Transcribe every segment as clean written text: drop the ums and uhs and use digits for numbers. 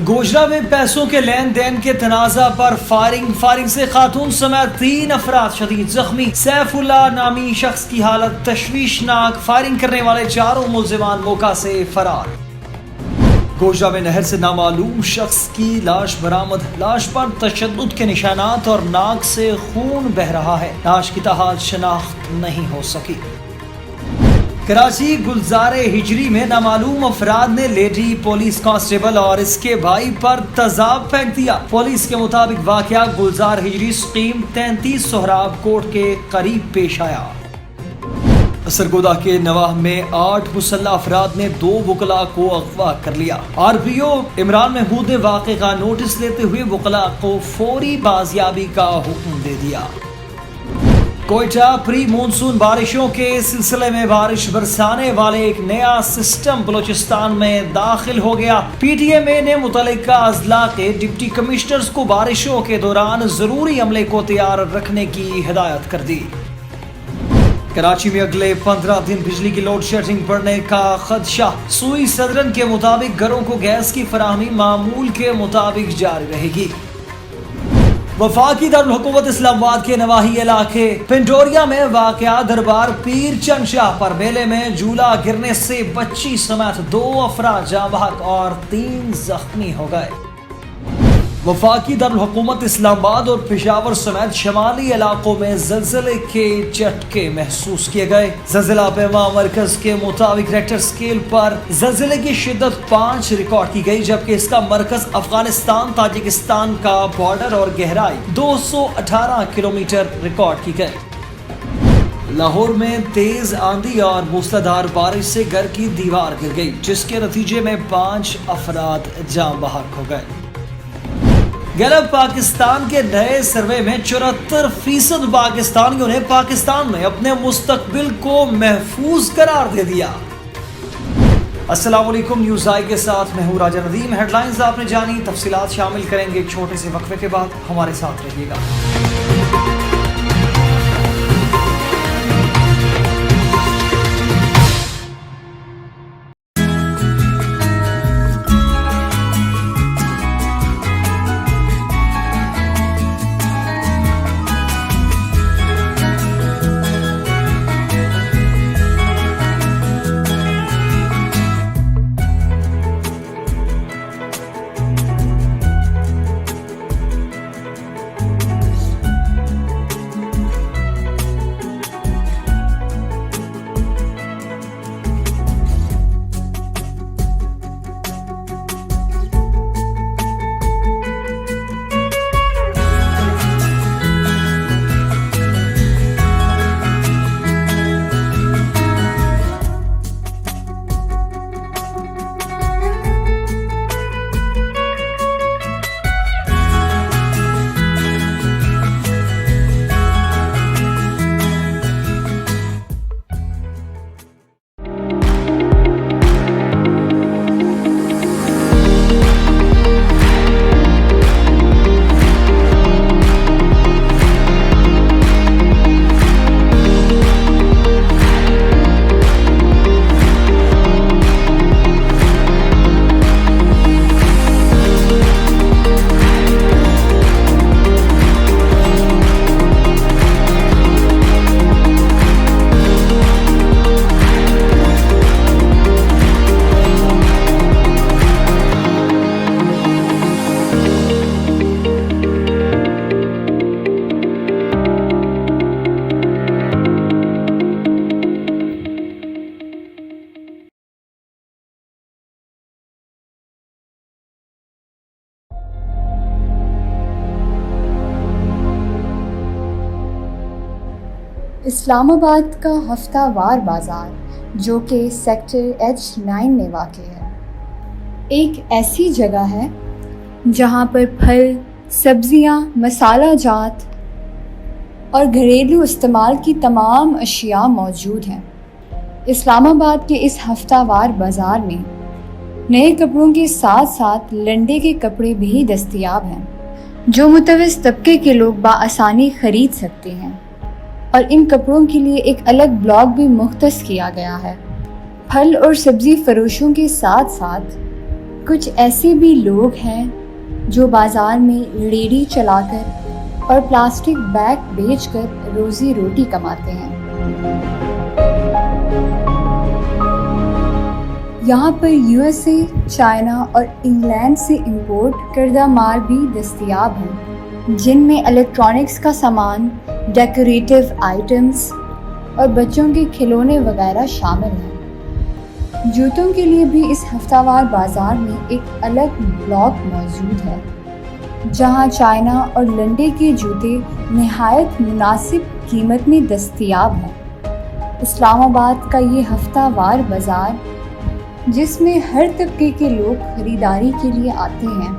گوجرا میں پیسوں کے لین دین کے تنازع پر فائرنگ سے خاتون سمیت 3 افراد شدید زخمی. سیف اللہ نامی شخص کی حالت تشویشناک. فائرنگ کرنے والے 4 ملزمان موقع سے فرار. گوجرا میں نہر سے نامعلوم شخص کی لاش برآمد. لاش پر تشدد کے نشانات اور ناک سے خون بہہ رہا ہے. لاش کی تاحال شناخت نہیں ہو سکی. کراچی گلزار ہجری میں نامعلوم افراد نے لیڈی پولیس کانسٹیبل اور اس کے بھائی پر تیزاب پھینک دیا. پولیس کے مطابق واقعہ گلزار ہجری سکیم 33 سہراب کوٹ کے قریب پیش آیا. سرگودا کے نواح میں 8 مسلح افراد نے 2 وکلاء کو اغوا کر لیا. RPO عمران محمود نے واقعے کا نوٹس لیتے ہوئے وکلاء کو فوری بازیابی کا حکم دے دیا. کوئٹہ پری مونسون بارشوں کے سلسلے میں بارش برسانے والے ایک نیا سسٹم بلوچستان میں داخل ہو گیا. PTMA نے متعلقہ اضلاع کے ڈپٹی کمشنرز کو بارشوں کے دوران ضروری عملے کو تیار رکھنے کی ہدایت کر دی. کراچی میں اگلے 15 دن بجلی کی لوڈ شیڈنگ پڑنے کا خدشہ. سوئی صدرن کے مطابق گھروں کو گیس کی فراہمی معمول کے مطابق جاری رہے گی. وفاقی دارالحکومت اسلام آباد کے نواحی علاقے پنڈوریا میں واقع دربار پیر چند شاہ پر میلے میں جھولا گرنے سے بچی سمیت 2 افراد جاں بحق اور 3 زخمی ہو گئے. وفاقی دارالحکومت اسلام آباد اور پشاور سمیت شمالی علاقوں میں زلزلے کے جھٹکے محسوس کیے گئے. زلزلہ پیما مرکز کے مطابق ریکٹر سکیل پر زلزلے کی شدت 5 ریکارڈ کی گئی، جبکہ اس کا مرکز افغانستان تاجکستان کا بارڈر اور گہرائی 218 کلومیٹر ریکارڈ کی گئی. لاہور میں تیز آندھی اور موسلادھار بارش سے گھر کی دیوار گر گئی، جس کے نتیجے میں 5 افراد جاں بحق ہو گئے. گیلپ پاکستان کے نئے سروے میں 74% پاکستانیوں نے پاکستان میں اپنے مستقبل کو محفوظ قرار دے دیا. السلام علیکم، نیوز آئی کے ساتھ میں ہوں راجہ ندیم. ہیڈ لائنز آپ نے جانی، تفصیلات شامل کریں گے ایک چھوٹے سے وقفے کے بعد. ہمارے ساتھ رہیے گا. اسلام آباد کا ہفتہ وار بازار جو کہ سیکٹر H9 میں واقع ہے، ایک ایسی جگہ ہے جہاں پر پھل، سبزیاں، مسالہ جات اور گھریلو استعمال کی تمام اشیاء موجود ہیں. اسلام آباد کے اس ہفتہ وار بازار میں نئے کپڑوں کے ساتھ ساتھ لنڈے کے کپڑے بھی دستیاب ہیں جو متوسط طبقے کے لوگ بآسانی خرید سکتے ہیں، اور ان کپڑوں کے لیے ایک الگ بلاک بھی مختص کیا گیا ہے. پھل اور سبزی فروشوں کے ساتھ ساتھ کچھ ایسے بھی لوگ ہیں جو بازار میں ریڑھی چلا کر اور پلاسٹک بیگ بیچ کر روزی روٹی کماتے ہیں۔ یہاں پر USA، چائنا اور انگلینڈ سے امپورٹ کردہ مال بھی دستیاب ہیں، جن میں الیکٹرانکس کا سامان، ڈیکوریٹو آئٹمز اور بچوں کے کھلونے وغیرہ شامل ہیں۔ جوتوں کے لیے بھی اس ہفتہ وار بازار میں ایک الگ بلاک موجود ہے، جہاں چائنا اور لنڈے کے جوتے نہایت مناسب قیمت میں دستیاب ہیں۔ اسلام آباد کا یہ ہفتہ وار بازار، جس میں ہر طبقے کے لوگ خریداری کے لیے آتے ہیں،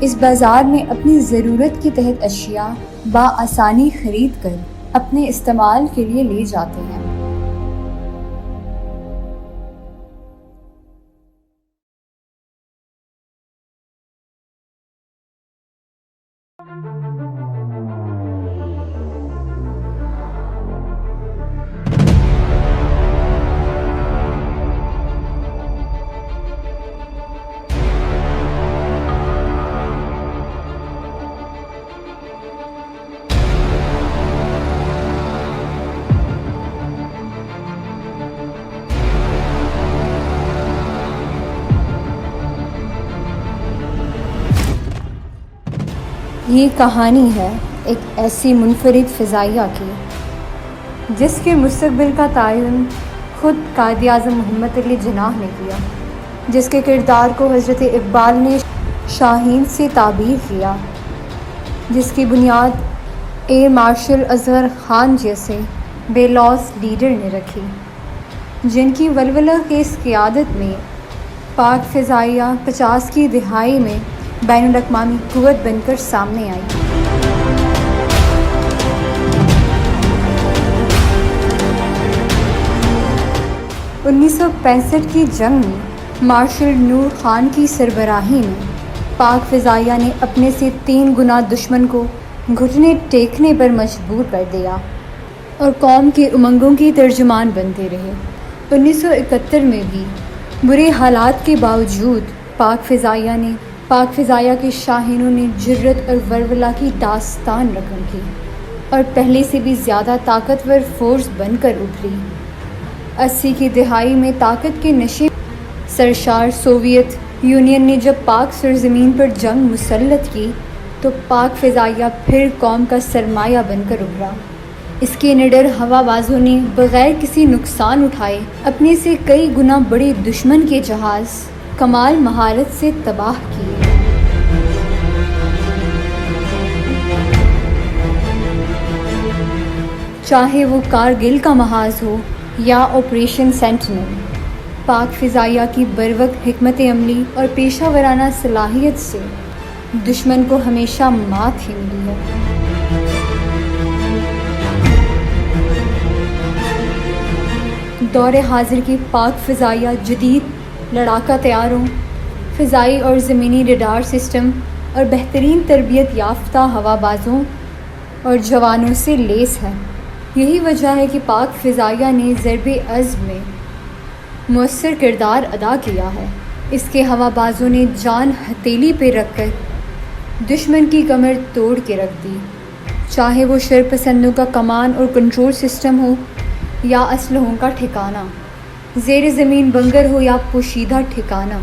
اس بازار میں اپنی ضرورت کے تحت اشیاء بآسانی خرید کر اپنے استعمال کے لیے لے جاتے ہیں۔ یہ کہانی ہے ایک ایسی منفرد فضائیہ کی جس کے مستقبل کا تعین خود قائد اعظم محمد علی جناح نے کیا، جس کے کردار کو حضرت اقبال نے شاہین سے تعبیر کیا، جس کی بنیاد ایئر مارشل اصغر خان جیسے بے لوث لیڈر نے رکھی، جن کی ولولہ خیز قیادت میں پاک فضائیہ 50 کی دہائی میں بین الاقوامی قوت بن کر سامنے آئی۔ انیس سو 65 کی جنگ میں مارشل نور خان کی سربراہی میں پاک فضائیہ نے اپنے سے 3 گنا دشمن کو گھٹنے ٹیکنے پر مجبور کر دیا اور قوم کے امنگوں کی ترجمان بنتے رہے۔ 1971 میں بھی برے حالات کے باوجود پاک فضائیہ کے شاہینوں نے جرت اور ولولہ کی داستان رقم کی اور پہلے سے بھی زیادہ طاقتور فورس بن کر ابھری۔ 80 کی دہائی میں طاقت کے نشے سرشار سوویت یونین نے جب پاک سرزمین پر جنگ مسلط کی تو پاک فضائیہ پھر قوم کا سرمایہ بن کر ابھرا۔ اس کے نڈر ہوا بازوں نے بغیر کسی نقصان اٹھائے اپنے سے کئی گنا بڑے دشمن کے جہاز کمال مہارت سے تباہ کیے۔ چاہے وہ کارگل کا محاذ ہو یا آپریشن سینٹینل، پاک فضائیہ کی بروقت حکمت عملی اور پیشہ ورانہ صلاحیت سے دشمن کو ہمیشہ مات ہی ملی ہے۔ دور حاضر کی پاک فضائیہ جدید لڑاکا طیاروں، فضائی اور زمینی ریڈار سسٹم اور بہترین تربیت یافتہ ہوا بازوں اور جوانوں سے لیس ہے۔ یہی وجہ ہے کہ پاک فضائیہ نے ضرب عزم میں مؤثر کردار ادا کیا ہے۔ اس کے ہوا بازوں نے جان ہتھیلی پہ رکھ کر دشمن کی کمر توڑ کے رکھ دی، چاہے وہ شر پسندوں کا کمان اور کنٹرول سسٹم ہو یا اسلحوں کا ٹھکانہ، زیر زمین بنگر ہو یا پوشیدہ ٹھکانہ،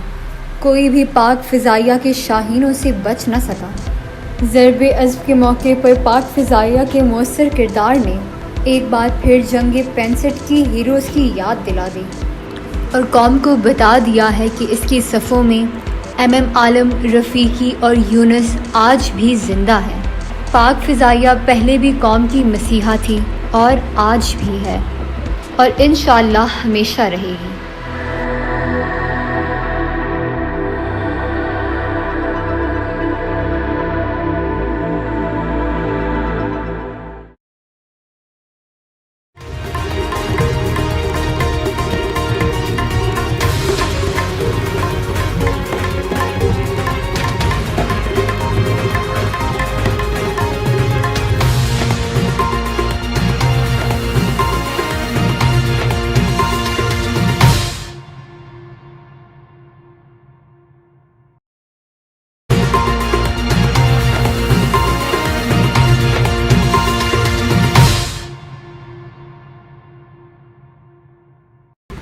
کوئی بھی پاک فضائیہ کے شاہینوں سے بچ نہ سکا۔ ضرب عزم کے موقع پر پاک فضائیہ کے مؤثر کردار نے ایک بار پھر جنگ 65 کی ہیروز کی یاد دلا دی اور قوم کو بتا دیا ہے کہ اس کی صفوں میں MM عالم، رفیقی اور یونس آج بھی زندہ ہیں۔ پاک فضائیہ پہلے بھی قوم کی مسیحا تھی اور آج بھی ہے اور انشاءاللہ ہمیشہ رہے گی۔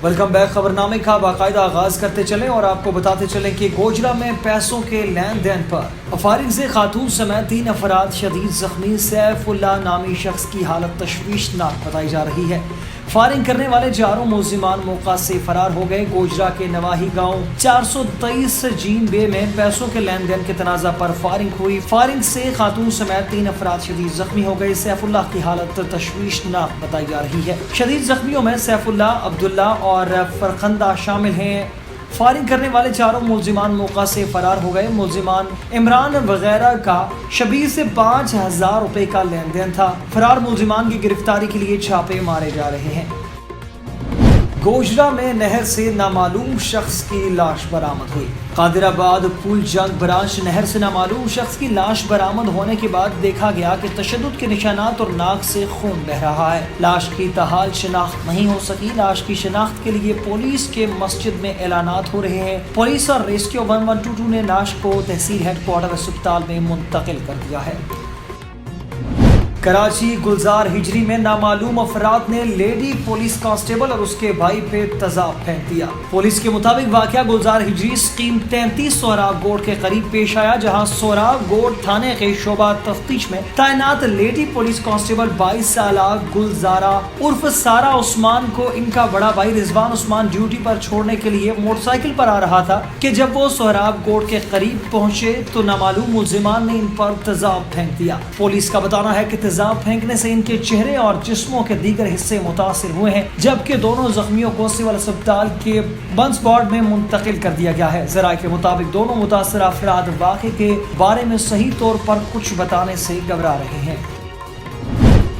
Welcome back. خبرنامے کا باقاعدہ آغاز کرتے چلیں اور آپ کو بتاتے چلیں کہ گوجرا میں پیسوں کے لین دین پر فائرنگ سے خاتون سمیت 3 افراد شدید زخمی۔ سیف اللہ نامی شخص کی حالت تشویشناک بتائی جا رہی ہے۔ فائرنگ کرنے والے چاروں ملزمان موقع سے فرار ہو گئے۔ گوجرا کے نواحی گاؤں 423 جین بے میں پیسوں کے لین دین کے تنازع پر فائرنگ ہوئی۔ فائرنگ سے خاتون سمیت 3 افراد شدید زخمی ہو گئے۔ سیف اللہ کی حالت تشویشناک بتائی جا رہی ہے۔ شدید زخمیوں میں سیف اللہ، عبداللہ اور فرخندہ شامل ہیں۔ فائرنگ کرنے والے چاروں ملزمان موقع سے فرار ہو گئے۔ ملزمان عمران وغیرہ کا شبیر سے 5000 روپے کا لین دین تھا۔ فرار ملزمان کی گرفتاری کے لیے چھاپے مارے جا رہے ہیں۔ گوجرا میں نہر سے نامعلوم شخص کی لاش برآمد ہوئی۔ قادر آباد پھول جنگ برانچ نہر سے نامعلوم شخص کی لاش برآمد ہونے کے بعد دیکھا گیا کہ تشدد کے نشانات اور ناک سے خون بہہ رہا ہے۔ لاش کی تاحال شناخت نہیں ہو سکی۔ لاش کی شناخت کے لیے پولیس کے مسجد میں اعلانات ہو رہے ہیں۔ پولیس اور ریسکیو 1122 نے لاش کو تحصیل ہیڈ کوارٹر اسپتال میں منتقل کر دیا ہے۔ کراچی گلزار ہجری میں نامعلوم افراد نے لیڈی پولیس کانسٹیبل اور اس کے بھائی پہ تیزاب پھینک دیا۔ پولیس کے مطابق واقعہ گلزار ہجری سکیم 33 سہراب گوڑ کے قریب پیش آیا، جہاں سہراب گوڑ تھانے کے شعبہ تفتیش میں تعینات لیڈی پولیس کانسٹیبل 22 سالہ گلزارہ عرف سارا عثمان کو ان کا بڑا بھائی رضوان عثمان ڈیوٹی پر چھوڑنے کے لیے موٹر سائیکل پر آ رہا تھا کہ جب وہ سہراب گوڑ کے قریب پہنچے تو نامعلوم ملزمان نے ان پر تیزاب پھینک دیا۔ پولیس کا بتانا ہے کہ تیزاب پھینکنے سے ان کے چہرے اور جسموں کے دیگر حصے متاثر ہوئے ہیں، جبکہ دونوں زخمیوں کو سول اسپتال کے بنس وارڈ میں منتقل کر دیا گیا ہے۔ ذرائع کے مطابق دونوں متاثرہ افراد واقعے کے بارے میں صحیح طور پر کچھ بتانے سے گھبرا رہے ہیں۔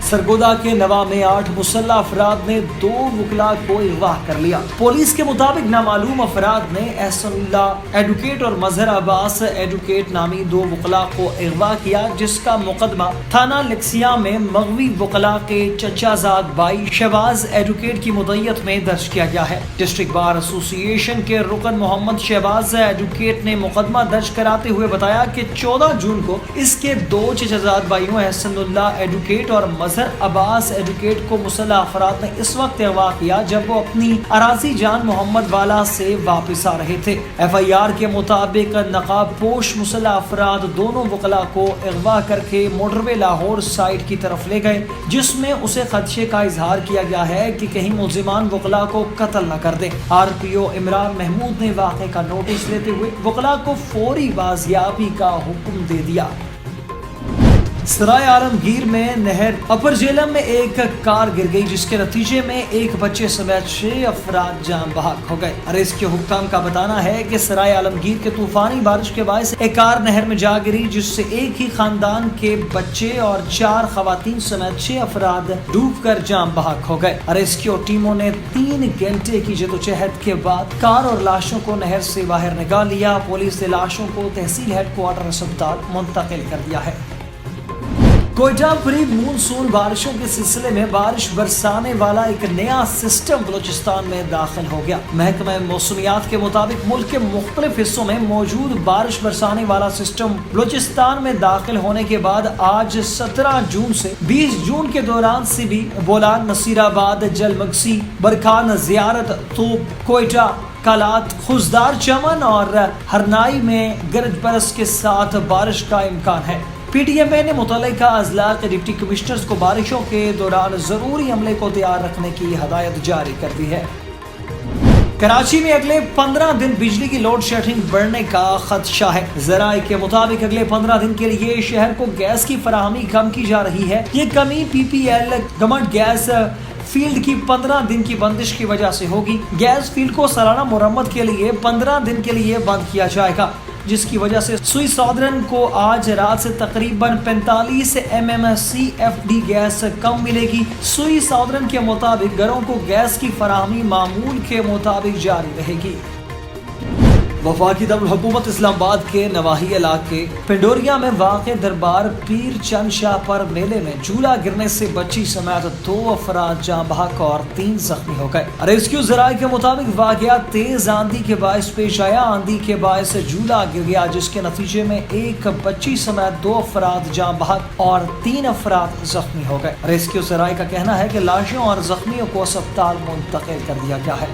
سرگودا کے نواں میں 8 مسلح افراد نے 2 وکلاء کو اغوا کر لیا۔ پولیس کے مطابق نامعلوم افراد نے احسن اللہ ایڈوکیٹ اور مظہر عباس ایڈوکیٹ نامی 2 وکلاء کو اغوا کیا، جس کا مقدمہ تھانہ لکسیا میں مغوی وکلاء کے چچا زاد بھائی شہباز ایڈوکیٹ کی مدعیت میں درج کیا گیا ہے۔ ڈسٹرکٹ بار ایسوسی ایشن کے رکن محمد شہباز ایڈوکیٹ نے مقدمہ درج کراتے ہوئے بتایا کہ 14 جون کو اس کے 2 چچا زاد بھائیوں احسن اللہ ایڈوکیٹ اور مظہر عباس ایڈوکیٹ کو مسلح افراد نے اس وقت اغوا کیا جب وہ اپنی اراضی جان محمد والا سے واپس آ رہے تھے۔ FIR کے مطابق نقاب پوش مسلح افراد دونوں وکلاء کو اغوا کر کے موٹر وے لاہور سائٹ کی طرف لے گئے، جس میں اسے خدشے کا اظہار کیا گیا ہے کہ کہیں ملزمان وکلاء کو قتل نہ کر دیں۔ RPO عمران محمود نے واقعے کا نوٹس لیتے ہوئے وکلاء کو فوری بازیابی کا حکم دے دیا۔ سرائے عالمگیر میں نہر اپر جیلم میں ایک کار گر گئی، جس کے نتیجے میں ایک بچے سمیت 6 افراد جان بحق ہو گئے۔ ریسکیو حکام کا بتانا ہے کہ سرائے عالمگیر کے طوفانی بارش کے باعث ایک کار نہر میں جا گری، جس سے ایک ہی خاندان کے بچے اور 4 خواتین سمیت 6 افراد ڈوب کر جان بحق ہو گئے۔ ریسکیو ٹیموں نے 3 گھنٹے کی جدوجہد کے بعد کار اور لاشوں کو نہر سے باہر نکال لیا۔ پولیس نے لاشوں کو تحصیل ہیڈ کوارٹر اسپتال منتقل کر دیا ہے۔ کوئٹہ پری مونسون بارشوں کے سلسلے میں بارش برسانے والا ایک نیا سسٹم بلوچستان میں داخل ہو گیا۔ محکمہ موسمیات کے مطابق ملک کے مختلف حصوں میں موجود بارش برسانے والا سسٹم بلوچستان میں داخل ہونے کے بعد آج 17 جون سے 20 جون کے دوران سبی، بولان، نصیر آباد، جلمگسی، برکان، زیارت، توپ، کوئٹہ، کالات، خوزدار چمن اور ہرنائی میں گرج برس کے ساتھ بارش کا امکان ہے۔ PTMA نے متعلقہ اضلاع کے ڈپٹی کمشنرز کو بارشوں کے دوران ضروری عملے کو تیار رکھنے کی ہدایت جاری کر دی ہے۔ کراچی میں اگلے 15 دن بجلی کی لوڈ شیڈنگ بڑھنے کا خدشہ ہے۔ ذرائع کے مطابق اگلے 15 دن کے لیے شہر کو گیس کی فراہمی کم کی جا رہی ہے۔ یہ کمی PPL گورنمنٹ گیس فیلڈ کی 15 دن کی بندش کی وجہ سے ہوگی۔ گیس فیلڈ کو سالانہ مرمت کے لیے 15 دن کے لیے بند کیا جائے گا، جس کی وجہ سے سوئی سادرن کو آج رات سے تقریباً 45 MMSCFD گیس کم ملے گی۔ سوئی سادرن کے مطابق گھروں کو گیس کی فراہمی معمول کے مطابق جاری رہے گی۔ وفاقی دارالحکومت اسلام آباد کے نواحی علاقے پنڈوریا میں واقع دربار پیر چند شاہ پر میلے میں جھولا گرنے سے بچی سمیت 2 افراد جاں بحق اور 3 زخمی ہو گئے۔ ریسکیو ذرائع کے مطابق واقعہ تیز آندھی کے باعث پیش آیا۔ آندھی کے باعث جھولا گر گیا، جس کے نتیجے میں ایک بچی سمیت 2 افراد جاں بحق اور 3 افراد زخمی ہو گئے۔ ریسکیو ذرائع کا کہنا ہے کہ لاشوں اور زخمیوں کو اسپتال منتقل کر دیا گیا ہے۔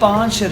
5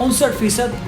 59%,